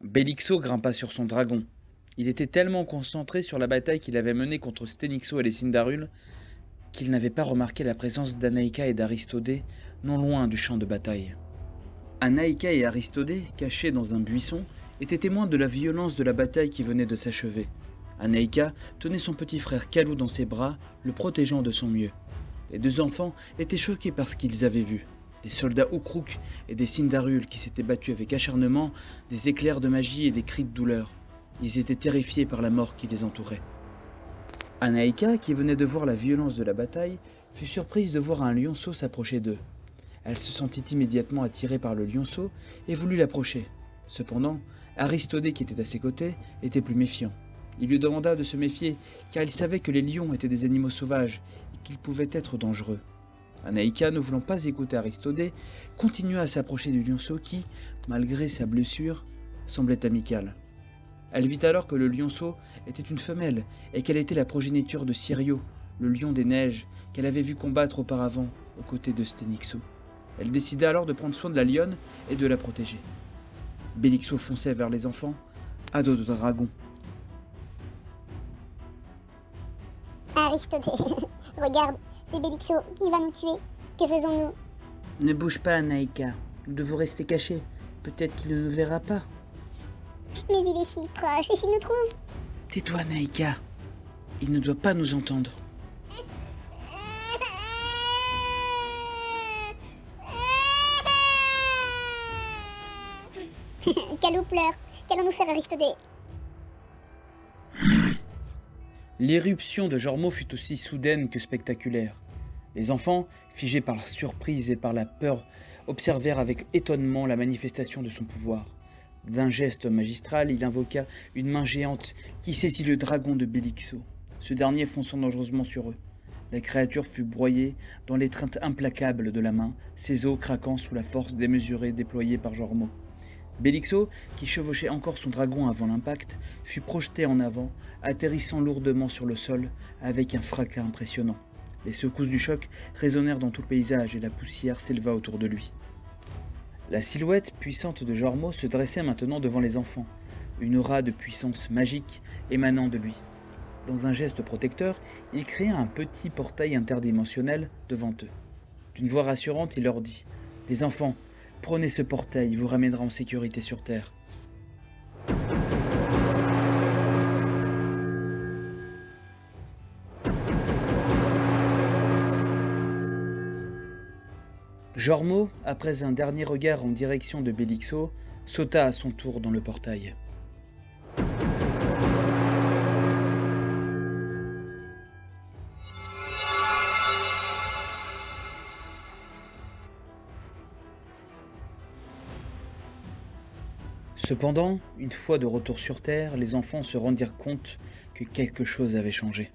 Belixo grimpa sur son dragon. Il était tellement concentré sur la bataille qu'il avait menée contre Sténixo et les Sindarules qu'il n'avait pas remarqué la présence d'Anaïka et d'Aristodé non loin du champ de bataille. Anaïka et Aristodé, cachés dans un buisson, étaient témoins de la violence de la bataille qui venait de s'achever. Anaïka tenait son petit frère Kalou dans ses bras, le protégeant de son mieux. Les deux enfants étaient choqués par ce qu'ils avaient vu. Des soldats Ukrouk et des Sindarules qui s'étaient battus avec acharnement, des éclairs de magie et des cris de douleur. Ils étaient terrifiés par la mort qui les entourait. Anaïka, qui venait de voir la violence de la bataille, fut surprise de voir un lionceau s'approcher d'eux. Elle se sentit immédiatement attirée par le lionceau et voulut l'approcher. Cependant, Aristodé, qui était à ses côtés, était plus méfiant. Il lui demanda de se méfier, car il savait que les lions étaient des animaux sauvages et qu'ils pouvaient être dangereux. Anaïka, ne voulant pas écouter Aristodé, continua à s'approcher du lionceau qui, malgré sa blessure, semblait amical. Elle vit alors que le lionceau était une femelle et qu'elle était la progéniture de Sirio, le lion des neiges, qu'elle avait vu combattre auparavant aux côtés de Sténixo. Elle décida alors de prendre soin de la lionne et de la protéger. Belixo fonçait vers les enfants, à dos de dragon. Aristodé, regarde, c'est Belixo, il va nous tuer. Que faisons-nous? Ne bouge pas, Anaïka. Nous devons rester cachés. Peut-être qu'il ne nous verra pas. Mais il est si proche, et s'il nous trouve? Tais-toi, Anaïka. Il ne doit pas nous entendre. Kalou pleure. Qu'allons-nous faire, Aristodé? L'éruption de Jormo fut aussi soudaine que spectaculaire. Les enfants, figés par la surprise et par la peur, observèrent avec étonnement la manifestation de son pouvoir. D'un geste magistral, il invoqua une main géante qui saisit le dragon de Belixo, ce dernier fonçant dangereusement sur eux. La créature fut broyée dans l'étreinte implacable de la main, ses os craquant sous la force démesurée déployée par Jormo. Belixo, qui chevauchait encore son dragon avant l'impact, fut projeté en avant, atterrissant lourdement sur le sol avec un fracas impressionnant. Les secousses du choc résonnèrent dans tout le paysage et la poussière s'éleva autour de lui. La silhouette puissante de Jormo se dressait maintenant devant les enfants, une aura de puissance magique émanant de lui. Dans un geste protecteur, il créa un petit portail interdimensionnel devant eux. D'une voix rassurante, il leur dit « Les enfants, prenez ce portail, il vous ramènera en sécurité sur Terre. » Jormo, après un dernier regard en direction de Belixo, sauta à son tour dans le portail. Cependant, une fois de retour sur Terre, les enfants se rendirent compte que quelque chose avait changé.